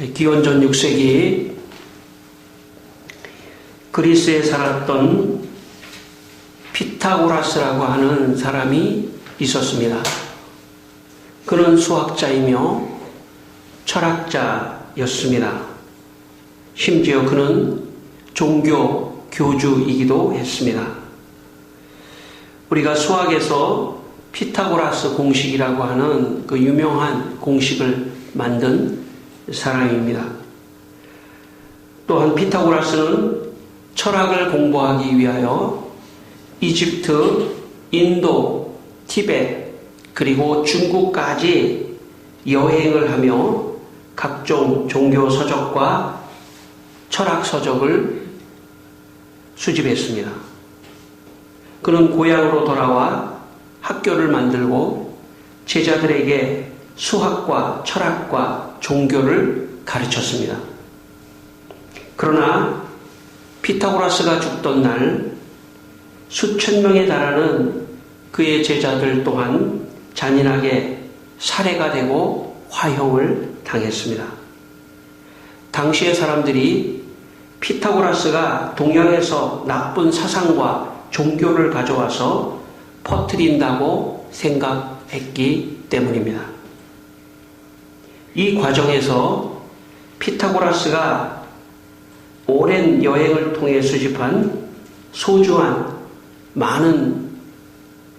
기원전 6세기 그리스에 살았던 피타고라스라고 하는 사람이 있었습니다. 그는 수학자이며 철학자였습니다. 심지어 그는 종교 교주이기도 했습니다. 우리가 수학에서 피타고라스 공식이라고 하는 그 유명한 공식을 만든 사람입니다. 또한 피타고라스는 철학을 공부하기 위하여 이집트, 인도, 티베트 그리고 중국까지 여행을 하며 각종 종교 서적과 철학 서적을 수집했습니다. 그는 고향으로 돌아와 학교를 만들고 제자들에게 수학과 철학과 종교를 가르쳤습니다. 그러나 피타고라스가 죽던 날 수천 명에 달하는 그의 제자들 또한 잔인하게 살해가 되고 화형을 당했습니다. 당시의 사람들이 피타고라스가 동양에서 나쁜 사상과 종교를 가져와서 퍼뜨린다고 생각했기 때문입니다. 이 과정에서 피타고라스가 오랜 여행을 통해 수집한 소중한 많은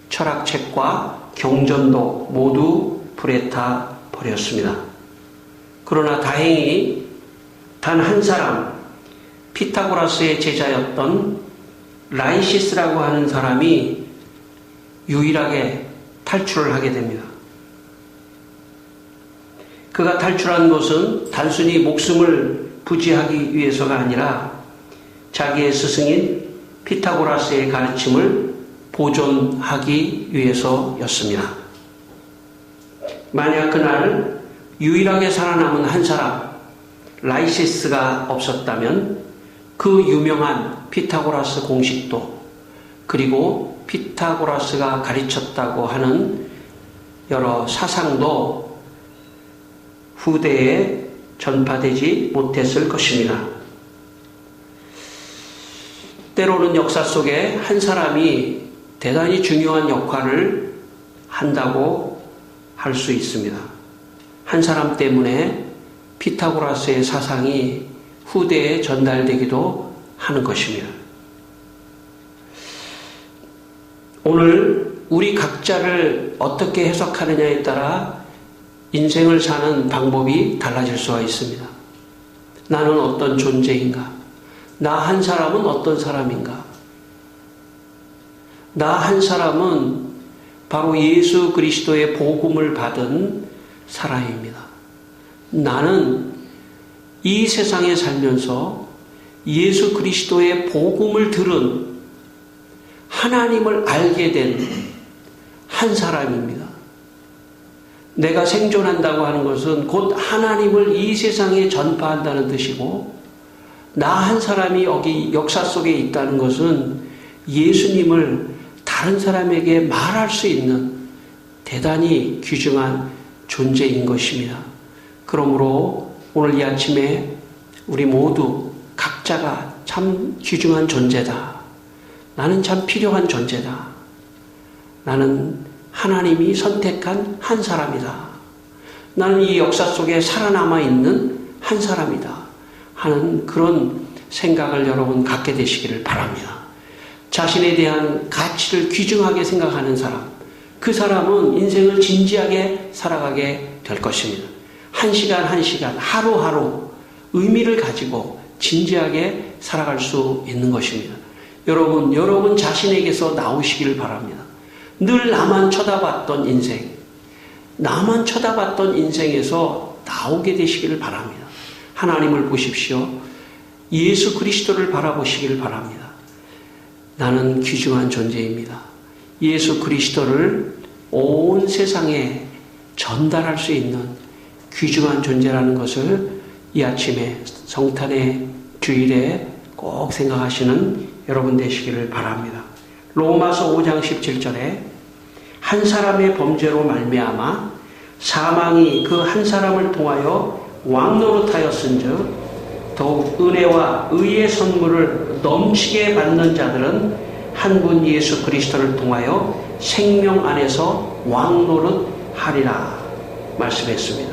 철학책과 경전도 모두 불에 타 버렸습니다. 그러나 다행히 단 한 사람, 피타고라스의 제자였던 라이시스라고 하는 사람이 유일하게 탈출을 하게 됩니다. 그가 탈출한 것은 단순히 목숨을 부지하기 위해서가 아니라 자기의 스승인 피타고라스의 가르침을 보존하기 위해서였습니다. 만약 그날 유일하게 살아남은 한 사람, 라이시스가 없었다면 그 유명한 피타고라스 공식도 그리고 피타고라스가 가르쳤다고 하는 여러 사상도 후대에 전파되지 못했을 것입니다. 때로는 역사 속에 한 사람이 대단히 중요한 역할을 한다고 할 수 있습니다. 한 사람 때문에 피타고라스의 사상이 후대에 전달되기도 하는 것입니다. 오늘 우리 각자를 어떻게 해석하느냐에 따라 인생을 사는 방법이 달라질 수가 있습니다. 나는 어떤 존재인가? 나 한 사람은 어떤 사람인가? 나 한 사람은 바로 예수 그리스도의 복음을 받은 사람입니다. 나는 이 세상에 살면서 예수 그리스도의 복음을 들은 하나님을 알게 된 한 사람입니다. 내가 생존한다고 하는 것은 곧 하나님을 이 세상에 전파한다는 뜻이고, 나 한 사람이 여기 역사 속에 있다는 것은 예수님을 다른 사람에게 말할 수 있는 대단히 귀중한 존재인 것입니다. 그러므로 오늘 이 아침에 우리 모두 각자가 참 귀중한 존재다. 나는 참 필요한 존재다. 나는 하나님이 선택한 한 사람이다. 나는 이 역사 속에 살아남아 있는 한 사람이다. 하는 그런 생각을 여러분 갖게 되시기를 바랍니다. 자신에 대한 가치를 귀중하게 생각하는 사람, 그 사람은 인생을 진지하게 살아가게 될 것입니다. 한 시간 한 시간, 하루하루 의미를 가지고 진지하게 살아갈 수 있는 것입니다. 여러분 자신에게서 나오시기를 바랍니다. 늘 나만 쳐다봤던 인생, 나만 쳐다봤던 인생에서 나오게 되시기를 바랍니다. 하나님을 보십시오. 예수 그리스도를 바라보시기를 바랍니다. 나는 귀중한 존재입니다. 예수 그리스도를 온 세상에 전달할 수 있는 귀중한 존재라는 것을 이 아침에 성탄의 주일에 꼭 생각하시는 여러분 되시기를 바랍니다. 로마서 5장 17절에 한 사람의 범죄로 말미암아 사망이 그 한 사람을 통하여 왕노릇하였은즉 더욱 은혜와 의의 선물을 넘치게 받는 자들은 한 분 예수 그리스도를 통하여 생명 안에서 왕노릇하리라 말씀했습니다.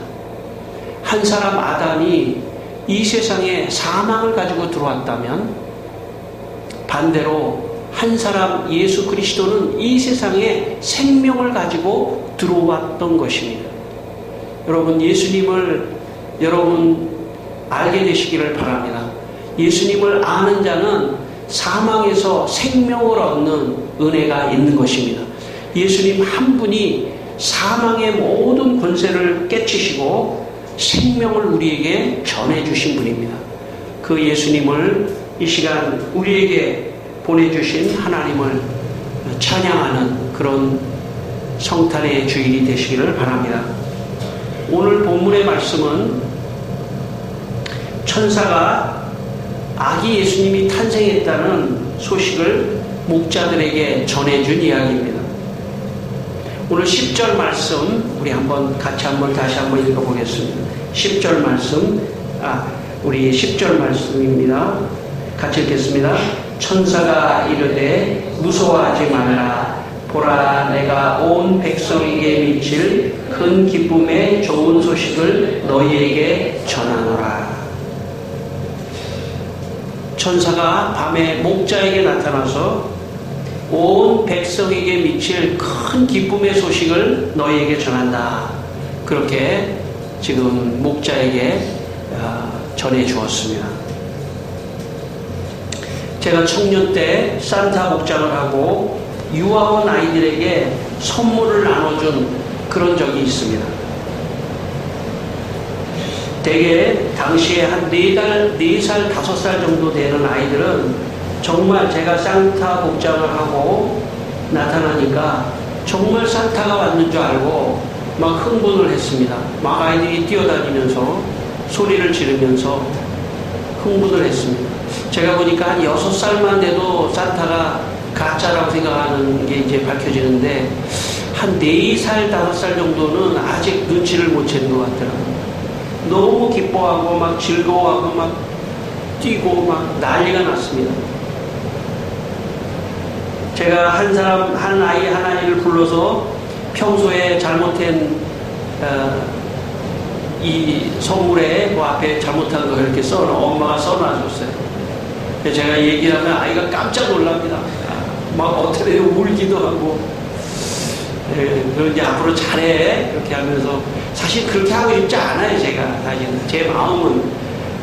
한 사람 아담이 이 세상에 사망을 가지고 들어왔다면 반대로 한 사람 예수 그리스도는 이 세상에 생명을 가지고 들어왔던 것입니다. 여러분, 예수님을 여러분 알게 되시기를 바랍니다. 예수님을 아는 자는 사망에서 생명을 얻는 은혜가 있는 것입니다. 예수님 한 분이 사망의 모든 권세를 깨치시고 생명을 우리에게 전해주신 분입니다. 그 예수님을 이 시간 우리에게 보내주신 하나님을 찬양하는 그런 성탄의 주일이 되시기를 바랍니다. 오늘 본문의 말씀은 천사가 아기 예수님이 탄생했다는 소식을 목자들에게 전해준 이야기입니다. 오늘 10절 말씀 우리 다시 한번 읽어보겠습니다. 10절 말씀, 우리 10절 말씀입니다. 같이 읽겠습니다. 천사가 이르되 무서워하지 말라. 보라, 내가 온 백성에게 미칠 큰 기쁨의 좋은 소식을 너희에게 전하노라. 천사가 밤에 목자에게 나타나서 온 백성에게 미칠 큰 기쁨의 소식을 너희에게 전한다. 그렇게 지금 목자에게 전해 주었습니다. 제가 청년 때 산타 목장을 하고 유아원 아이들에게 선물을 나눠준 그런 적이 있습니다. 대개 당시에 한 4살, 5살 정도 되는 아이들은 정말 제가 산타 복장을 하고 나타나니까 정말 산타가 왔는 줄 알고 막 흥분을 했습니다. 막 아이들이 뛰어다니면서 소리를 지르면서 흥분을 했습니다. 제가 보니까 한 6살만 돼도 산타가 가짜라고 생각하는 게 이제 밝혀지는데 한 4살, 5살 정도는 아직 눈치를 못 채는 것 같더라고요. 너무 기뻐하고 막 즐거워하고 막 뛰고 막 난리가 났습니다. 제가 한 아이를 불러서 평소에 잘못된 이 선물에 앞에 잘못한 거 이렇게 엄마가 써놔줬어요. 제가 얘기하면 아이가 깜짝 놀랍니다. 막 어떻게 울기도 하고, 이제 앞으로 잘해 이렇게 하면서 사실 그렇게 하고 싶지 않아요. 제가 사실은 제 마음은.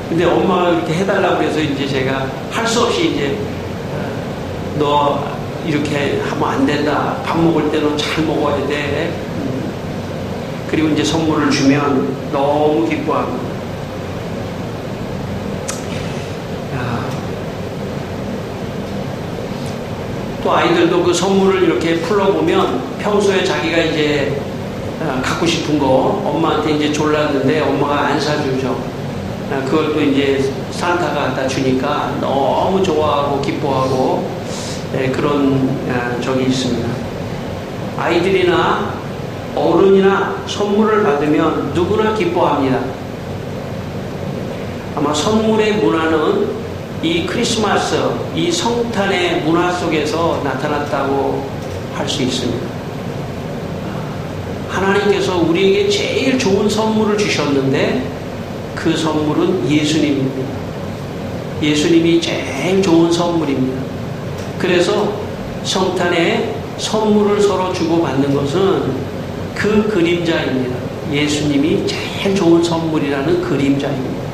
근데 엄마가 이렇게 해달라고 해서 이제 제가 할 수 없이 이제 너 이렇게 하면 안 된다. 밥 먹을 때는 잘 먹어야 돼. 그리고 이제 선물을 주면 너무 기뻐합니다. 또 아이들도 그 선물을 이렇게 풀어보면 평소에 자기가 이제 갖고 싶은 거 엄마한테 이제 졸랐는데 엄마가 안 사주죠. 그걸 또 이제 산타가 갖다 주니까 너무 좋아하고 기뻐하고 그런 적이 있습니다. 아이들이나 어른이나 선물을 받으면 누구나 기뻐합니다. 아마 선물의 문화는 이 크리스마스, 이 성탄의 문화 속에서 나타났다고 할 수 있습니다. 하나님께서 우리에게 제일 좋은 선물을 주셨는데 그 선물은 예수님입니다. 예수님이 제일 좋은 선물입니다. 그래서 성탄에 선물을 서로 주고받는 것은 그 그림자입니다. 예수님이 제일 좋은 선물이라는 그림자입니다.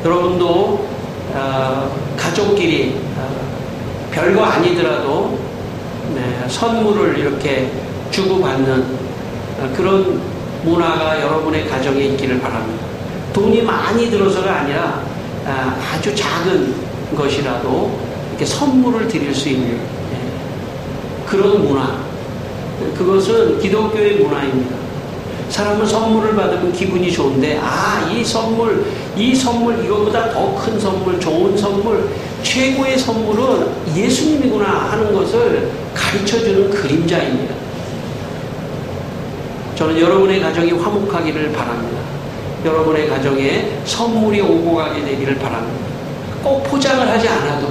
여러분도 가족끼리 별거 아니더라도 선물을 이렇게 주고받는 그런 문화가 여러분의 가정에 있기를 바랍니다. 돈이 많이 들어서가 아니라 아주 작은 것이라도 이렇게 선물을 드릴 수 있는 그런 문화, 그것은 기독교의 문화입니다. 사람은 선물을 받으면 기분이 좋은데 이 선물 이거보다 더 큰 선물, 좋은 선물, 최고의 선물은 예수님이구나 하는 것을 가르쳐주는 그림자입니다. 저는 여러분의 가정이 화목하기를 바랍니다. 여러분의 가정에 선물이 오고 가게 되기를 바랍니다. 꼭 포장을 하지 않아도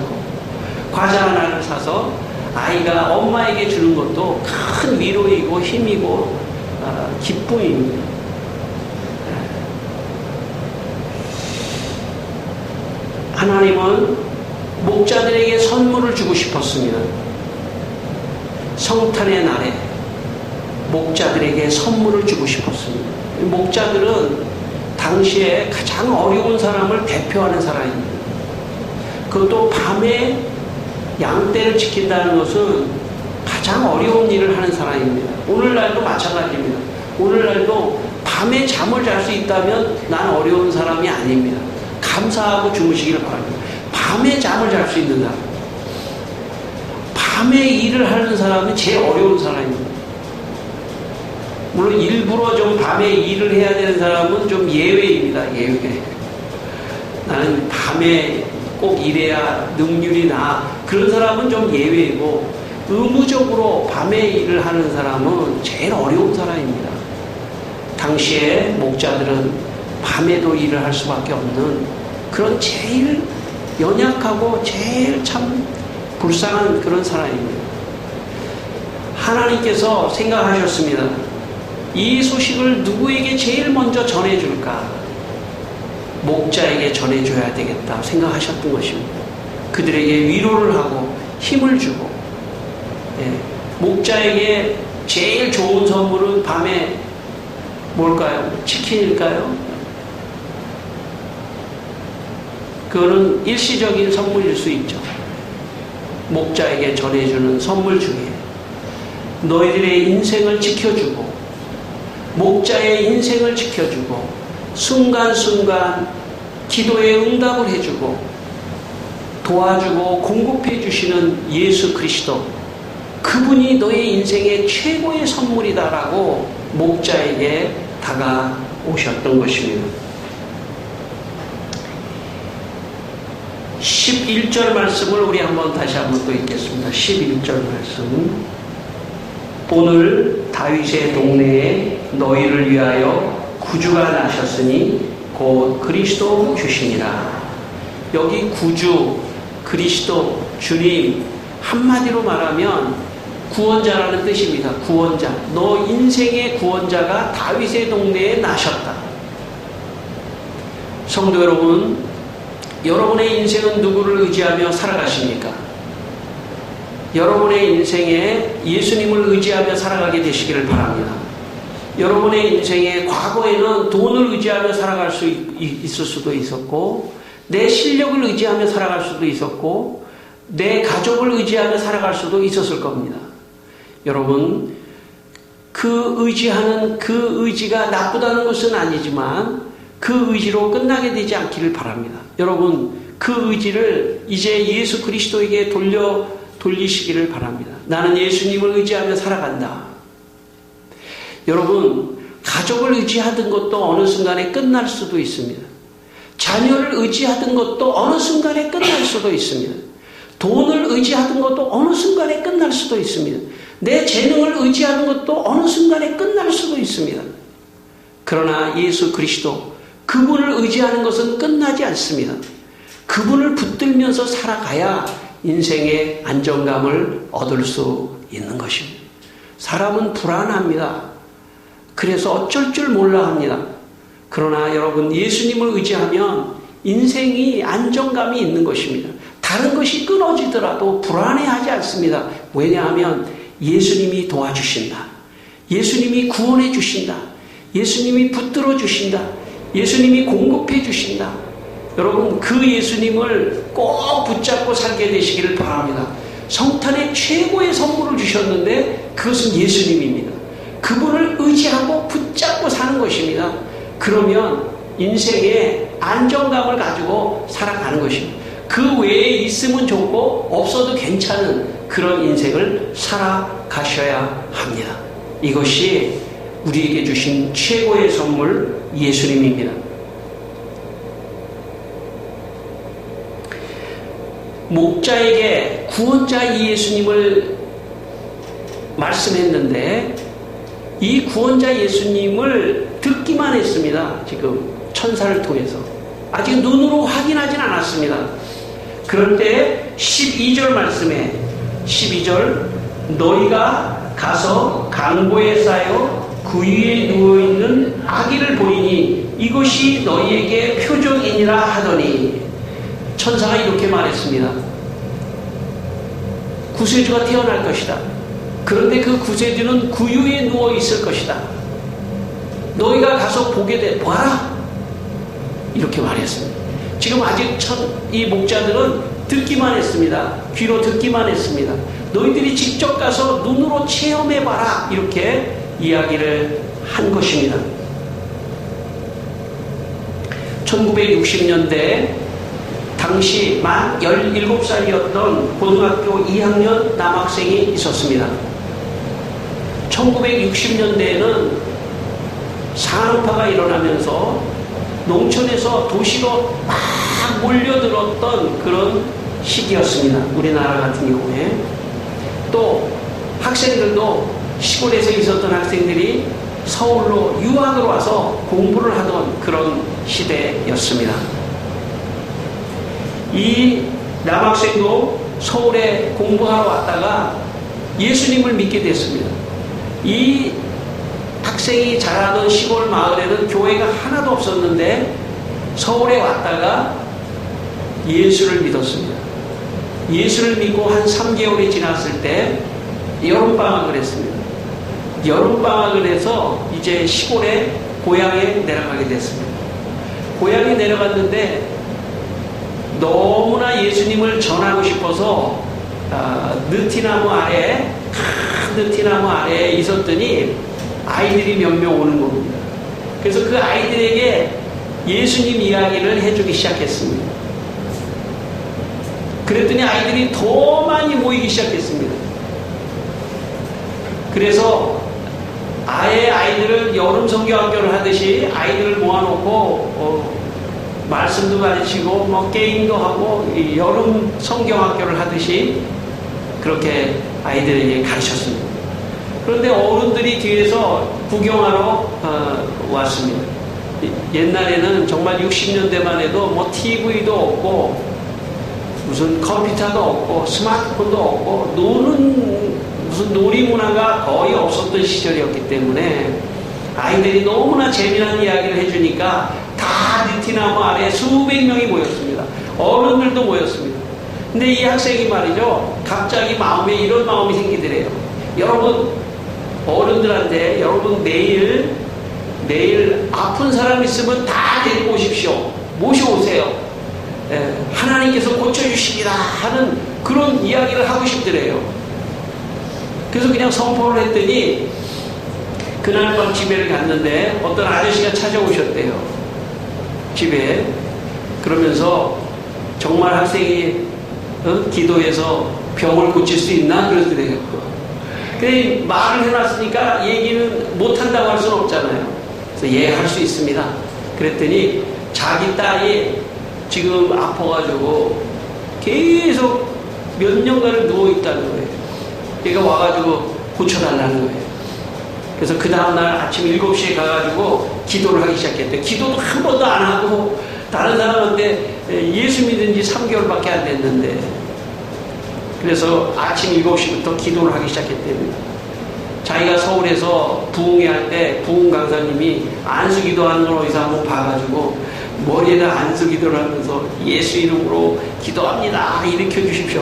과자 하나를 사서 아이가 엄마에게 주는 것도 큰 위로이고 힘이고 기쁨입니다. 하나님은 목자들에게 선물을 주고 싶었습니다. 성탄의 날에 목자들에게 선물을 주고 싶었습니다. 목자들은 당시에 가장 어려운 사람을 대표하는 사람입니다. 그것도 밤에 양떼를 지킨다는 것은 가장 어려운 일을 하는 사람입니다. 오늘날도 마찬가지입니다. 오늘날도 밤에 잠을 잘 수 있다면 난 어려운 사람이 아닙니다. 감사하고 주무시기를 바랍니다. 밤에 잠을 잘 수 있는 사람, 밤에 일을 하는 사람은 제일 어려운 사람입니다. 물론 일부러 좀 밤에 일을 해야 되는 사람은 좀 예외입니다. 예외. 나는 밤에 꼭 일해야 능률이 나. 그런 사람은 좀 예외이고, 의무적으로 밤에 일을 하는 사람은 제일 어려운 사람입니다. 당시에 목자들은 밤에도 일을 할 수밖에 없는 그런 제일 연약하고 제일 참 불쌍한 그런 사람입니다. 하나님께서 생각하셨습니다. 이 소식을 누구에게 제일 먼저 전해줄까? 목자에게 전해줘야 되겠다 생각하셨던 것입니다. 그들에게 위로를 하고 힘을 주고, 목자에게 제일 좋은 선물은 밤에 뭘까요? 치킨일까요? 그거는 일시적인 선물일 수 있죠. 목자에게 전해주는 선물 중에 너희들의 인생을 지켜주고, 목자의 인생을 지켜주고, 순간순간 기도에 응답을 해주고 도와주고 공급해 주시는 예수 그리스도, 그분이 너의 인생의 최고의 선물이다라고 목자에게 다가오셨던 것입니다. 11절 말씀을 우리 다시 한번 또 읽겠습니다. 11절 말씀. 오늘 다윗의 동네에 너희를 위하여 구주가 나셨으니 곧 그리스도 주시니라. 여기 구주, 그리스도, 주님, 한마디로 말하면 구원자라는 뜻입니다. 구원자. 너 인생의 구원자가 다윗의 동네에 나셨다. 성도 여러분, 여러분의 인생은 누구를 의지하며 살아가십니까? 여러분의 인생에 예수님을 의지하며 살아가게 되시기를 바랍니다. 여러분의 인생에 과거에는 돈을 의지하며 살아갈 수 있을 수도 있었고, 내 실력을 의지하며 살아갈 수도 있었고, 내 가족을 의지하며 살아갈 수도 있었을 겁니다. 여러분, 그 의지하는 그 의지가 나쁘다는 것은 아니지만 그 의지로 끝나게 되지 않기를 바랍니다. 여러분, 그 의지를 이제 예수 그리스도에게 돌리시기를 바랍니다. 나는 예수님을 의지하며 살아간다. 여러분, 가족을 의지하던 것도 어느 순간에 끝날 수도 있습니다. 자녀를 의지하던 것도 어느 순간에 끝날 수도 있습니다. 돈을 의지하던 것도 어느 순간에 끝날 수도 있습니다. 내 재능을 의지하는 것도 어느 순간에 끝날 수도 있습니다. 그러나 예수 그리스도, 그분을 의지하는 것은 끝나지 않습니다. 그분을 붙들면서 살아가야 인생의 안정감을 얻을 수 있는 것입니다. 사람은 불안합니다. 그래서 어쩔 줄 몰라 합니다. 그러나 여러분, 예수님을 의지하면 인생이 안정감이 있는 것입니다. 다른 것이 끊어지더라도 불안해하지 않습니다. 왜냐하면 예수님이 도와주신다. 예수님이 구원해 주신다. 예수님이 붙들어 주신다. 예수님이 공급해 주신다. 여러분, 그 예수님을 꼭 붙잡고 살게 되시기를 바랍니다. 성탄에 최고의 선물을 주셨는데 그것은 예수님입니다. 그분을 의지하고 붙잡고 사는 것입니다. 그러면 인생에 안정감을 가지고 살아가는 것입니다. 그 외에 있으면 좋고 없어도 괜찮은 그런 인생을 살아가셔야 합니다. 이것이 우리에게 주신 최고의 선물 예수님입니다. 목자에게 구원자 예수님을 말씀했는데 이 구원자 예수님을 듣기만 했습니다. 지금 천사를 통해서. 아직 눈으로 확인하진 않았습니다. 그럴 때 12절 말씀에 12절 너희가 가서 강보에 쌓여 그 위에 누워있는 아기를 보이니 이것이 너희에게 표적이니라 하더니 천사가 이렇게 말했습니다. 구세주가 태어날 것이다. 그런데 그 구세주는 그 위에 누워있을 것이다. 너희가 가서 보게 돼 봐라 이렇게 말했습니다. 지금 아직 이 목자들은 듣기만 했습니다. 귀로 듣기만 했습니다. 너희들이 직접 가서 눈으로 체험해봐라 이렇게 이야기를 한 것입니다. 1960년대 당시 만 17살이었던 고등학교 2학년 남학생이 있었습니다. 1960년대에는 산업화가 일어나면서 농촌에서 도시로 막 몰려들었던 그런 시기였습니다. 우리나라 같은 경우에. 또 학생들도 시골에서 있었던 학생들이 서울로 유학을 와서 공부를 하던 그런 시대였습니다. 이 남학생도 서울에 공부하러 왔다가 예수님을 믿게 됐습니다. 이 학생이 자라던 시골 마을에는 교회가 하나도 없었는데 서울에 왔다가 예수를 믿었습니다. 예수를 믿고 한 3개월이 지났을 때 여름방학을 했습니다. 여름방학을 해서 이제 시골에 고향에 내려가게 됐습니다. 고향에 내려갔는데 너무나 예수님을 전하고 싶어서 느티나무 아래 큰 느티나무 아래에 있었더니 아이들이 몇 명 오는 겁니다. 그래서 그 아이들에게 예수님 이야기를 해주기 시작했습니다. 그랬더니 아이들이 더 많이 모이기 시작했습니다. 그래서 아예 아이들을 여름 성경학교를 하듯이 아이들을 모아놓고 말씀도 가르치고 뭐 게임도 하고 여름 성경학교를 하듯이 그렇게 아이들에게 가르쳤습니다. 그런데 어른들이 뒤에서 구경하러 왔습니다. 옛날에는 정말 60년대만 해도 뭐 TV도 없고 무슨 컴퓨터도 없고 스마트폰도 없고 노는 무슨 놀이 문화가 거의 없었던 시절이었기 때문에 아이들이 너무나 재미난 이야기를 해주니까 다 느티나무 아래 수백 명이 모였습니다. 어른들도 모였습니다. 근데 이 학생이 말이죠, 갑자기 마음에 이런 마음이 생기더래요. 여러분 어른들한테 여러분 내일 아픈 사람 있으면 다 데리고 오십시오. 모셔오세요. 하나님께서 고쳐주시리라 하는 그런 이야기를 하고 싶더래요. 그래서 그냥 선포를 했더니 그날 밤 집에를 갔는데 어떤 아저씨가 찾아오셨대요. 집에. 그러면서 정말 학생이 기도해서 병을 고칠 수 있나? 그러더래요. 근데 말을 해놨으니까 얘기는 못한다고 할 수는 없잖아요. 그래서 예, 할 수 있습니다. 그랬더니 자기 딸이 지금 아파가지고 계속 몇 년간을 누워있다는 거예요. 얘가 와가지고 고쳐달라는 거예요. 그래서 그 다음날 아침 7시에 가가지고 기도를 하기 시작했대요. 기도도 한 번도 안 하고 다른 사람한테 예수 믿은 지 3개월밖에 안 됐는데 그래서 아침 7시부터 기도를 하기 시작했답니다. 자기가 서울에서 부흥회 할 때 부흥 강사님이 안수기도 하는 걸 어디서 한번 봐가지고 머리에다 안수기도를 하면서 예수 이름으로 기도합니다. 일으켜 주십시오.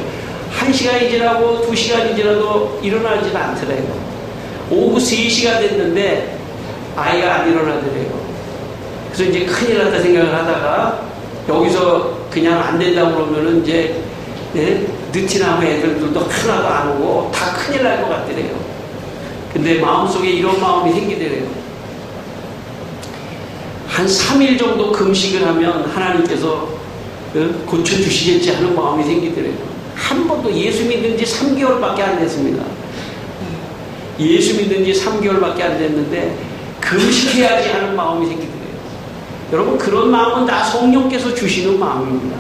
1시간이 지나고 2시간이 지나도 일어나지는 않더래요. 오후 3시가 됐는데 아이가 안 일어나더래요. 그래서 이제 큰일 났다 생각을 하다가 여기서 그냥 안 된다고 그러면은 이제 느티나무 애들도 하나도 안 오고 다 큰일 날 것 같더래요. 근데 마음속에 이런 마음이 생기더래요. 한 3일 정도 금식을 하면 하나님께서 고쳐주시겠지 하는 마음이 생기더래요. 한 번도 예수 믿은 지 3개월밖에 안 됐습니다. 예수 믿은 지 3개월밖에 안 됐는데 금식해야지 하는 마음이 생기더래요. 여러분 그런 마음은 다 성령께서 주시는 마음입니다.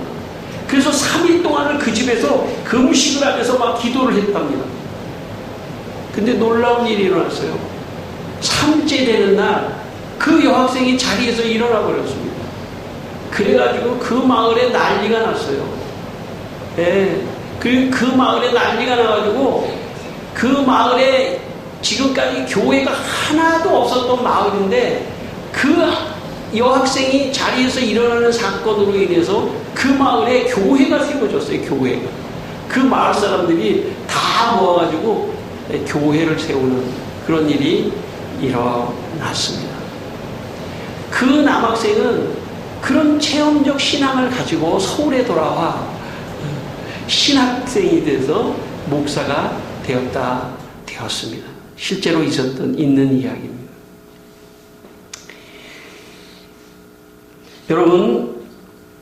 그래서 3일 동안을 그 집에서 금식을 하면서 막 기도를 했답니다. 근데 놀라운 일이 일어났어요. 3째 되는 날 그 여학생이 자리에서 일어나 버렸습니다. 그래가지고 그 마을에 난리가 났어요. 예. 그 마을에 난리가 나가지고 그 마을에 지금까지 교회가 하나도 없었던 마을인데 그 여학생이 자리에서 일어나는 사건으로 인해서 그 마을에 교회가 세워졌어요. 교회가. 그 마을 사람들이 다 모아가지고 교회를 세우는 그런 일이 일어났습니다. 그 남학생은 그런 체험적 신앙을 가지고 서울에 돌아와 신학생이 돼서 목사가 되었습니다. 실제로 있는 이야기입니다. 여러분,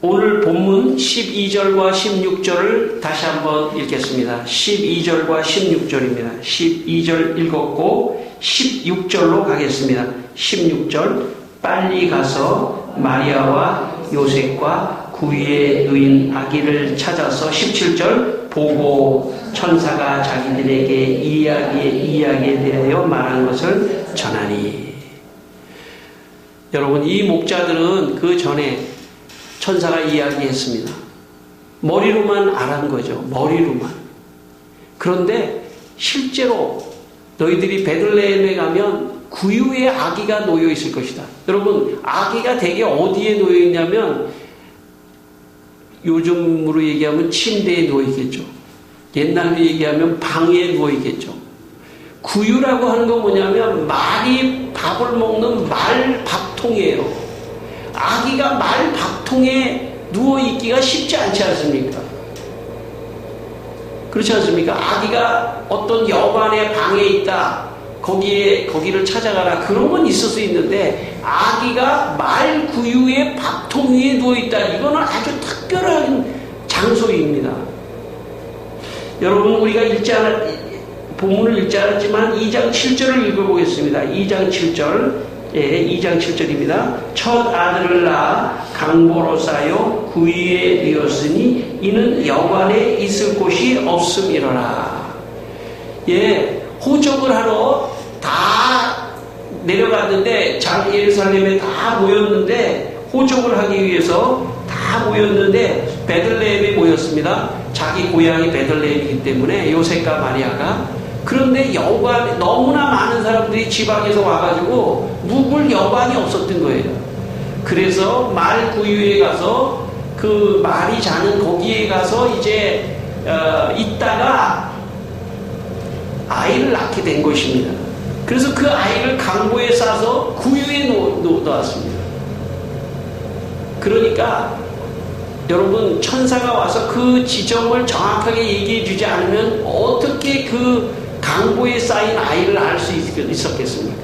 오늘 본문 12절과 16절을 다시 한번 읽겠습니다. 12절과 16절입니다. 12절 읽었고 16절로 가겠습니다. 16절, 빨리 가서 마리아와 요셉과 그 위에 누인 아기를 찾아서 17절, 보고 천사가 자기들에게 이야기에 대하여 말한 것을 전하니. 여러분, 이 목자들은 그 전에 천사가 이야기했습니다. 머리로만 알은 거죠. 머리로만. 그런데 실제로 너희들이 베들레헴에 가면 구유의 아기가 놓여 있을 것이다. 여러분, 아기가 대개 어디에 놓여 있냐면 요즘으로 얘기하면 침대에 누워 있겠죠. 옛날로 얘기하면 방에 누워 있겠죠. 구유라고 하는 건 뭐냐면 말이 밥을 먹는 말 밥통이에요. 아기가 말 밥통에 누워 있기가 쉽지 않지 않습니까? 그렇지 않습니까? 아기가 어떤 여관의 방에 있다. 거기를 찾아가라. 그런 건 있을 수 있는데 아기가 말 구유의 밥통 위에 누워 있다. 이거는 아주 특별한 장소입니다. 여러분, 우리가 본문을 읽지 않았지만 2장 7절을 읽어보겠습니다. 2장 7절. 예, 2장 7절입니다. 첫 아들을 낳아 강보로 싸요 그 위에 뉘었으니 이는 여관에 있을 곳이 없음이로라. 예, 호적을 하러 다 내려갔는데 예루살렘에 다 모였는데 호적을 하기 위해서 다 모였는데 베들레헴에 모였습니다. 자기 고향이 베들레헴이기 때문에 요셉과 마리아가. 그런데 여관, 너무나 많은 사람들이 지방에서 와가지고 묵을 여관이 없었던 거예요. 그래서 말 구유에 가서 그 말이 자는 거기에 가서 이제 있다가 아이를 낳게 된 것입니다. 그래서 그 아이를 강보에 싸서 구유에 놓았습니다. 그러니까 여러분, 천사가 와서 그 지점을 정확하게 얘기해 주지 않으면 어떻게 그 강보에 쌓인 아이를 알 수 있었겠습니까?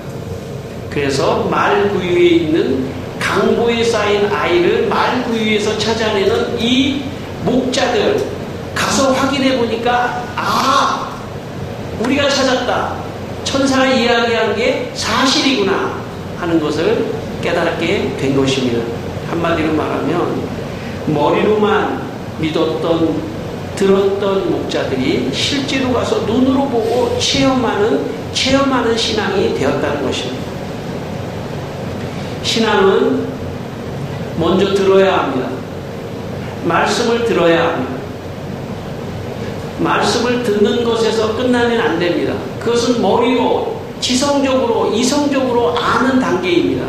그래서 말구유에 있는 강보에 쌓인 아이를 말구유에서 찾아내는 이 목자들 가서 확인해 보니까 우리가 찾았다. 천사가 이야기한 게 사실이구나 하는 것을 깨달게 된 것입니다. 한마디로 말하면 머리로만 믿었던 들었던 목자들이 실제로 가서 눈으로 보고 체험하는 신앙이 되었다는 것입니다. 신앙은 먼저 들어야 합니다. 말씀을 들어야 합니다. 말씀을 듣는 것에서 끝나면 안 됩니다. 그것은 머리로 지성적으로 이성적으로 아는 단계입니다.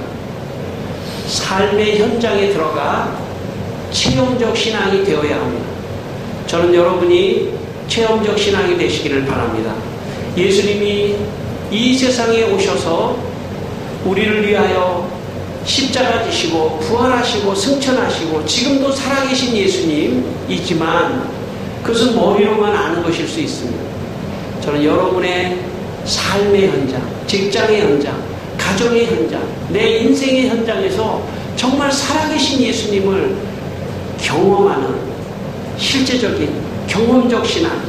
삶의 현장에 들어가 체험적 신앙이 되어야 합니다. 저는 여러분이 체험적 신앙이 되시기를 바랍니다. 예수님이 이 세상에 오셔서 우리를 위하여 십자가 지시고 부활하시고 승천하시고 지금도 살아계신 예수님이지만 그것은 머리로만 아는 것일 수 있습니다. 저는 여러분의 삶의 현장, 직장의 현장, 가정의 현장, 내 인생의 현장에서 정말 살아계신 예수님을 경험하는 실제적인 경험적 신앙,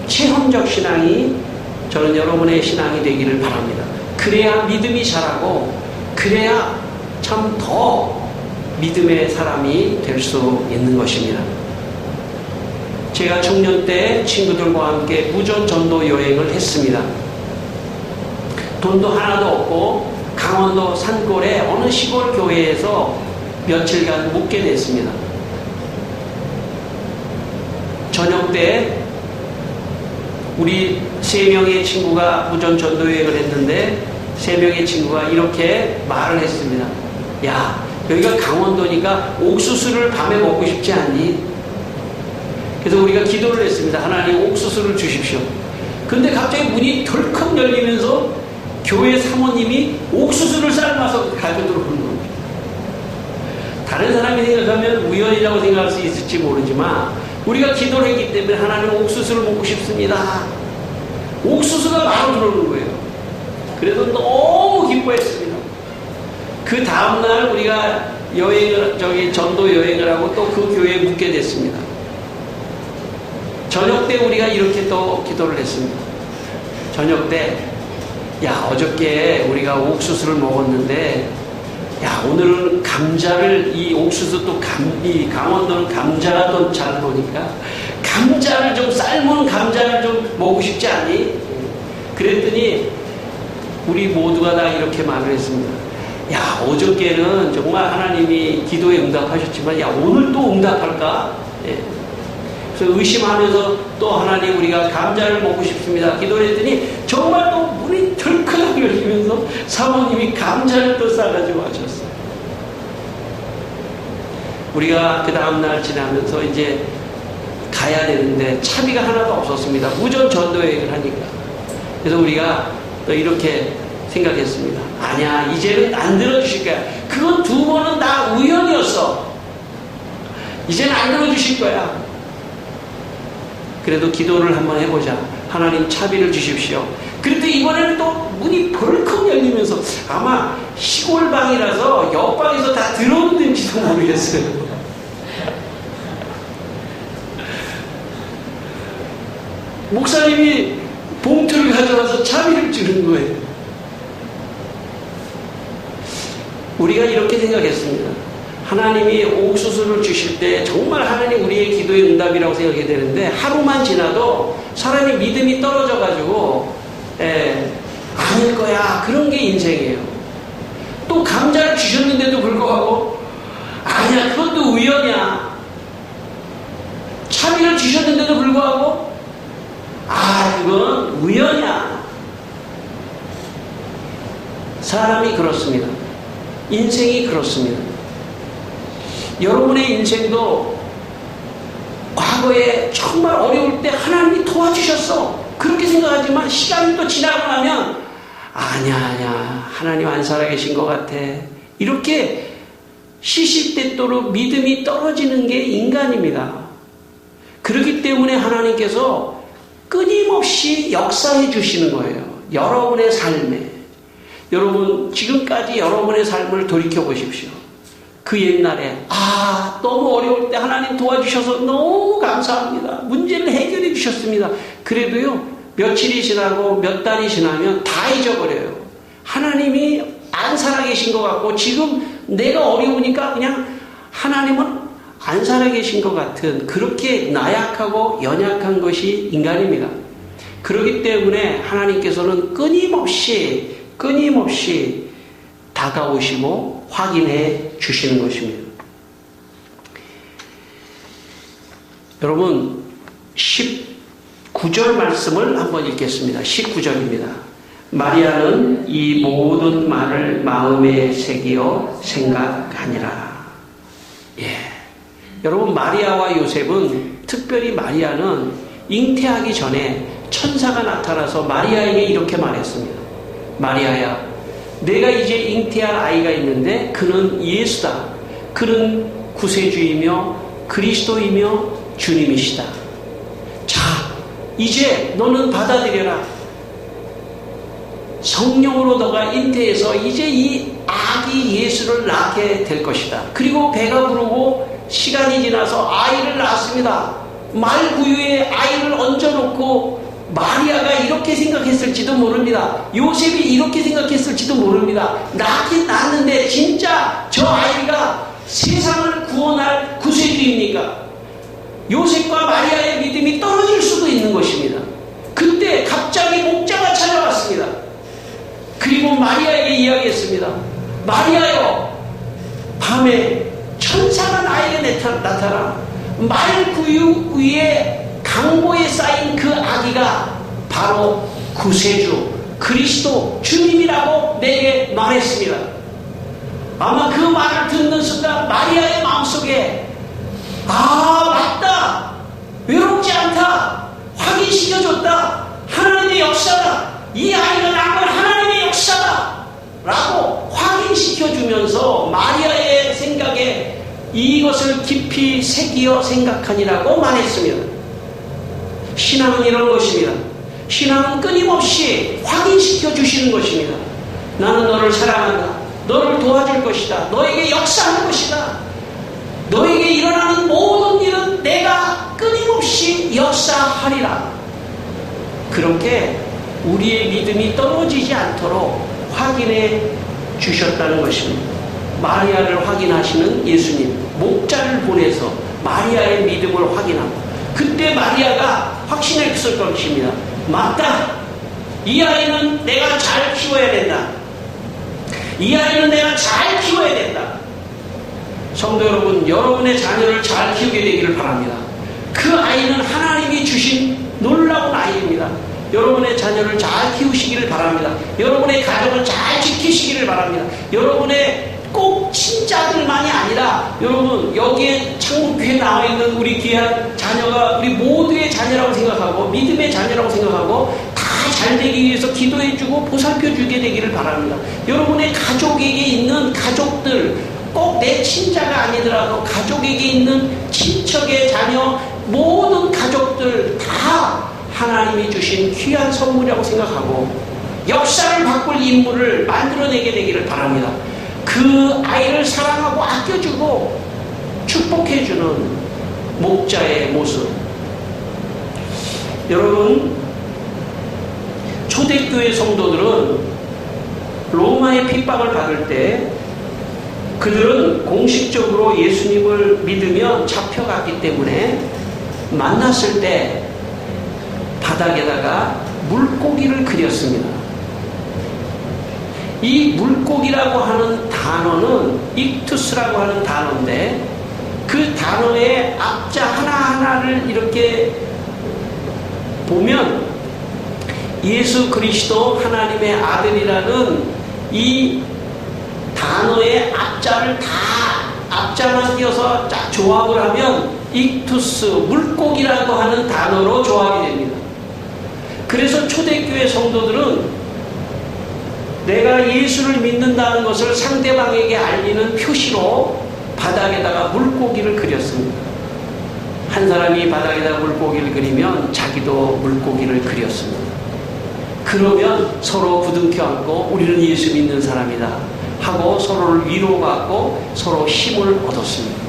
체험적 신앙이 저는 여러분의 신앙이 되기를 바랍니다. 그래야 믿음이 자라고 그래야 참 더 믿음의 사람이 될 수 있는 것입니다. 제가 청년 때 친구들과 함께 무전 전도 여행을 했습니다. 돈도 하나도 없고 강원도 산골의 어느 시골 교회에서 며칠간 묵게 됐습니다. 저녁 때 우리 3명의 친구가 무전 전도 여행을 했는데 3명의 친구가 이렇게 말을 했습니다. 야, 여기가 강원도니까 옥수수를 밤에 먹고 싶지 않니? 그래서 우리가 기도를 했습니다. 하나님 옥수수를 주십시오. 근데 갑자기 문이 덜컥 열리면서 교회 사모님이 옥수수를 삶아서 가지고 들어오는 겁니다. 다른 사람이 생각하면 우연이라고 생각할 수 있을지 모르지만 우리가 기도를 했기 때문에 하나님 옥수수를 먹고 싶습니다. 옥수수가 바로 들어오는 거예요. 그래서 너무 기뻐했습니다. 그 다음날 우리가 전도 여행을 하고 또 그 교회에 묵게 됐습니다. 저녁 때 우리가 이렇게 또 기도를 했습니다. 저녁 때, 야, 어저께 우리가 옥수수를 먹었는데, 야, 오늘은 감자를, 이 옥수수 또 이 강원도는 감자가 또 잘 나오니까, 감자를 좀, 삶은 감자를 좀 먹고 싶지 않니? 그랬더니, 우리 모두가 다 이렇게 말을 했습니다. 야, 어저께는 정말 하나님이 기도에 응답하셨지만, 야, 오늘 또 응답할까? 예. 그래서 의심하면서 또 하나님 우리가 감자를 먹고 싶습니다. 기도를 했더니 정말 또 문이 덜컥 열리면서 사모님이 감자를 또 싸가지고 하셨어요. 우리가 그 다음날 지나면서 이제 가야 되는데 차비가 하나도 없었습니다. 무전 전도 여행을 하니까. 그래서 우리가 또 이렇게 생각했습니다. 아니야, 이제는 안 들어주실 거야. 그건 2번은 다 우연이었어. 이제는 안 들어주실 거야. 그래도 기도를 한번 해보자. 하나님 차비를 주십시오. 그런데 이번에는 또 문이 벌컥 열리면서 아마 시골방이라서 옆방에서 다 들어오는지도 모르겠어요. 목사님이 봉투를 가져와서 차비를 주는 거예요. 우리가 이렇게 생각했습니다. 하나님이 옥수수를 주실 때 정말 하나님 우리의 기도의 응답이라고 생각이 되는데 하루만 지나도 사람이 믿음이 떨어져가지고 아닐 거야, 그런 게 인생이에요. 또 감자를 주셨는데도 불구하고 아니야, 그것도 우연이야. 차비를 주셨는데도 불구하고 그건 우연이야. 사람이 그렇습니다. 인생이 그렇습니다. 여러분의 인생도 과거에 정말 어려울 때 하나님이 도와주셨어. 그렇게 생각하지만 시간이 또 지나고 나면 아니야, 하나님 안 살아계신 것 같아. 이렇게 시시때때로 믿음이 떨어지는 게 인간입니다. 그렇기 때문에 하나님께서 끊임없이 역사해 주시는 거예요. 여러분의 삶에. 여러분 지금까지 여러분의 삶을 돌이켜 보십시오. 그 옛날에 너무 어려울 때 하나님 도와주셔서 너무 감사합니다. 문제를 해결해 주셨습니다. 그래도요, 며칠이 지나고 몇 달이 지나면 다 잊어버려요. 하나님이 안 살아계신 것 같고 지금 내가 어려우니까 그냥 하나님은 안 살아계신 것 같은, 그렇게 나약하고 연약한 것이 인간입니다. 그렇기 때문에 하나님께서는 끊임없이 다가오시고 확인해 주시는 것입니다. 여러분 19절 말씀을 한번 읽겠습니다. 19절입니다. 마리아는 이 모든 말을 마음에 새기어 생각하니라. 여러분 마리아와 요셉은, 특별히 마리아는 잉태하기 전에 천사가 나타나서 마리아에게 이렇게 말했습니다. 마리아야, 내가 이제 잉태할 아이가 있는데 그는 예수다. 그는 구세주이며 그리스도이며 주님이시다. 자, 이제 너는 받아들여라. 성령으로 너가 잉태해서 이제 이 아기 예수를 낳게 될 것이다. 그리고 배가 부르고 시간이 지나서 아이를 낳았습니다. 말구유에 아이를 얹어놓고 마리아가 이렇게 생각했을지도 모릅니다. 요셉이 이렇게 생각했을지도 모릅니다. 낳긴 낳았는데 진짜 저 아이가 세상을 구원할 구세주입니까? 요셉과 마리아의 믿음이 떨어질 수도 있는 것입니다. 그때 갑자기 목자가 찾아왔습니다. 그리고 마리아에게 이야기했습니다. 마리아요, 밤에 천사가 나에게 나타나 말구유 위에 강보에 쌓인 그 아기가 바로 구세주 그리스도 주님이라고 내게 말했습니다. 아마 그 말을 듣는 순간 마리아의 마음속에 맞다, 외롭지 않다, 확인시켜줬다, 하나님의 역사다, 이 아이가 낳은 건 하나님의 역사다 라고 확인시켜주면서 마리아의 생각에 이것을 깊이 새기어 생각하니라고 말했습니다. 신앙은 이런 것입니다. 신앙은 끊임없이 확인시켜 주시는 것입니다. 나는 너를 사랑한다. 너를 도와줄 것이다. 너에게 역사할 것이다. 너에게 일어나는 모든 일은 내가 끊임없이 역사하리라. 그렇게 우리의 믿음이 떨어지지 않도록 확인해 주셨다는 것입니다. 마리아를 확인하시는 예수님, 목자를 보내서 마리아의 믿음을 확인하고, 그때 마리아가 확신했을 것입니다. 맞다. 이 아이는 내가 잘 키워야 된다. 이 아이는 내가 잘 키워야 된다. 성도 여러분, 여러분의 자녀를 잘 키우게 되기를 바랍니다. 그 아이는 하나님이 주신 놀라운 아이입니다. 여러분의 자녀를 잘 키우시기를 바랍니다. 여러분의 가정을 잘 지키시기를 바랍니다. 여러분의 꼭 친자들만이 아니라 여러분 여기에 창문교회에 나와 있는 우리 귀한 자녀가 우리 모두의 자녀라고 생각하고 믿음의 자녀라고 생각하고 다 잘 되기 위해서 기도해주고 보살펴주게 되기를 바랍니다. 여러분의 가족에게 있는 가족들, 꼭 내 친자가 아니더라도 가족에게 있는 친척의 자녀, 모든 가족들 다 하나님이 주신 귀한 선물이라고 생각하고 역사를 바꿀 인물을 만들어내게 되기를 바랍니다. 그 아이를 사랑하고 아껴주고 축복해주는 목자의 모습. 여러분, 초대교회 성도들은 로마의 핍박을 받을 때 그들은 공식적으로 예수님을 믿으며 잡혀갔기 때문에 만났을 때 바닥에다가 물고기를 그렸습니다. 이 물고기라고 하는 단어는 익투스라고 하는 단어인데 그 단어의 앞자 하나하나를 이렇게 보면 예수 그리스도 하나님의 아들이라는 이 단어의 앞자를 다 앞자만 띄어서 쫙 조합을 하면 익투스, 물고기라고 하는 단어로 조합이 됩니다. 그래서 초대교회 성도들은 내가 예수를 믿는다는 것을 상대방에게 알리는 표시로 바닥에다가 물고기를 그렸습니다. 한 사람이 바닥에다 물고기를 그리면 자기도 물고기를 그렸습니다. 그러면 서로 부둥켜 안고 우리는 예수 믿는 사람이다 하고 서로를 위로받고 서로 힘을 얻었습니다.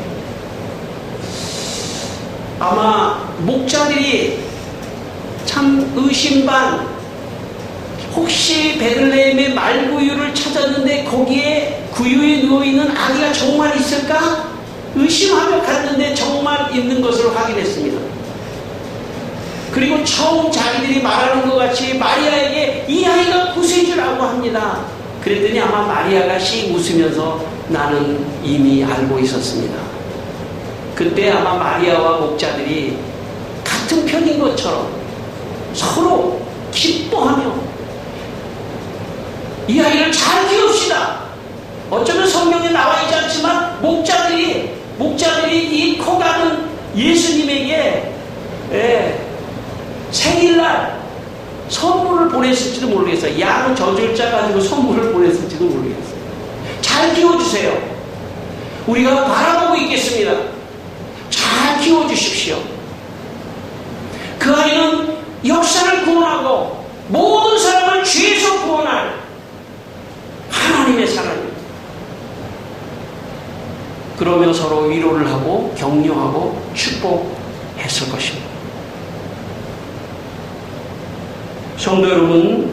아마 목자들이 참 의심반, 혹시 베들레헴의 말구유를 찾았는데 거기에 구유에 누워있는 아기가 정말 있을까? 의심하며 갔는데 정말 있는 것을 확인했습니다. 그리고 처음 자기들이 말하는 것 같이 마리아에게 이 아이가 구세주라고 합니다. 그랬더니 아마 마리아가 씩 웃으면서 나는 이미 알고 있었습니다. 그때 아마 마리아와 목자들이 같은 편인 것처럼 서로 기뻐하며 이 아이를 잘 키웁시다. 어쩌면 성경에 나와 있지 않지만 목자들이 이 커가는 예수님에게 생일날 선물을 보냈을지도 모르겠어요. 양 저줄자 가지고 선물을 보냈을지도 모르겠어요. 잘 키워주세요. 우리가 바라보고 있겠습니다. 잘 키워주십시오. 그 아이는 역사를 구원하고 모든 사람을 죄에서 구원할 하나님의 사랑입니다. 그러며 서로 위로를 하고 격려하고 축복했을 것입니다. 성도 여러분,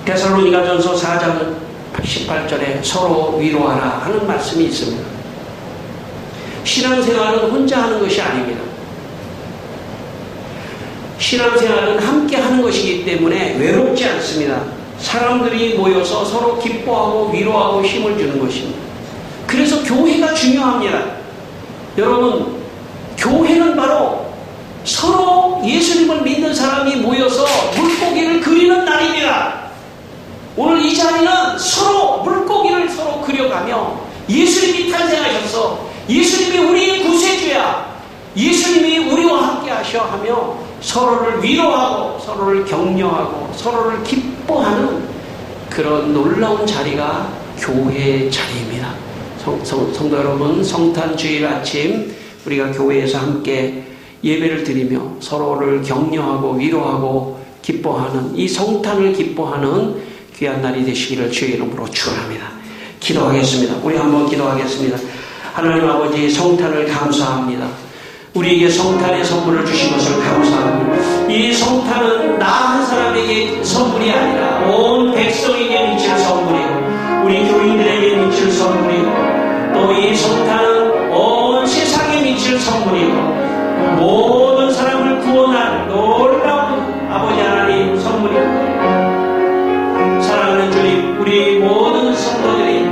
데살로니가전서 4장 18절에 서로 위로하라 하는 말씀이 있습니다. 신앙생활은 혼자 하는 것이 아닙니다. 신앙생활은 함께 하는 것이기 때문에 외롭지 않습니다. 사람들이 모여서 서로 기뻐하고 위로하고 힘을 주는 것입니다. 그래서 교회가 중요합니다. 여러분, 교회는 바로 서로 예수님을 믿는 사람이 모여서 물고기를 그리는 날입니다. 오늘 이 자리는 서로 물고기를 서로 그려가며 예수님이 탄생하셔서 예수님이 우리의 구세주야, 예수님이 우리와 함께 하셔 하며 서로를 위로하고 서로를 격려하고 서로를 기뻐하는 그런 놀라운 자리가 교회의 자리입니다. 성도 여러분, 성탄 주일 아침 우리가 교회에서 함께 예배를 드리며 서로를 격려하고 위로하고 기뻐하는 이 성탄을 기뻐하는 귀한 날이 되시기를 주의 이름으로 축원합니다. 기도하겠습니다. 우리 한번 기도하겠습니다. 하나님 아버지, 성탄을 감사합니다. 우리에게 성탄의 선물을 주신 것을 감사합니다. 이 성탄은 나 한 사람에게 선물이 아니라 온 백성에게 미칠 선물이고 우리 교인들에게 미칠 선물이고 또 이 성탄은 온 세상에 미칠 선물이고 모든 사람을 구원할 놀라운 아버지 하나님 선물이고, 사랑하는 주님, 우리 모든 성도들이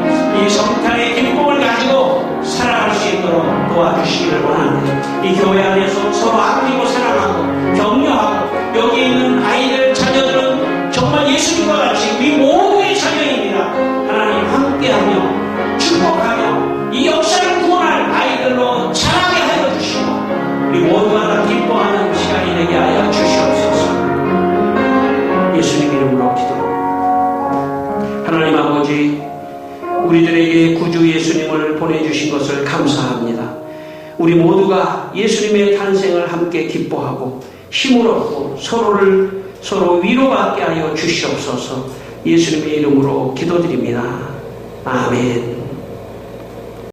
이 성탄의 기쁨을 가지고 살아갈 수 있도록 도와주시기를 원합니다. 이 교회 안에서 서로 아끼고 사랑하고 격려하고 여기 있는 아이들, 자녀들은 정말 예수님과 같이 우리 모두의 자녀입니다. 하나님 함께하며 축복하며 이 역사를 구원할 아이들로 자라게 하여 주시고 우리 모두가 다 기뻐하는 시간이 되게 하여 주시옵소서. 예수님 이름으로 기도합니다. 하나님 아버지, 우리들에게 구주 예수님을 보내주신 것을 감사합니다. 우리 모두가 예수님의 탄생을 함께 기뻐하고 힘을 얻고 서로 위로받게 하여 주시옵소서. 예수님의 이름으로 기도드립니다. 아멘.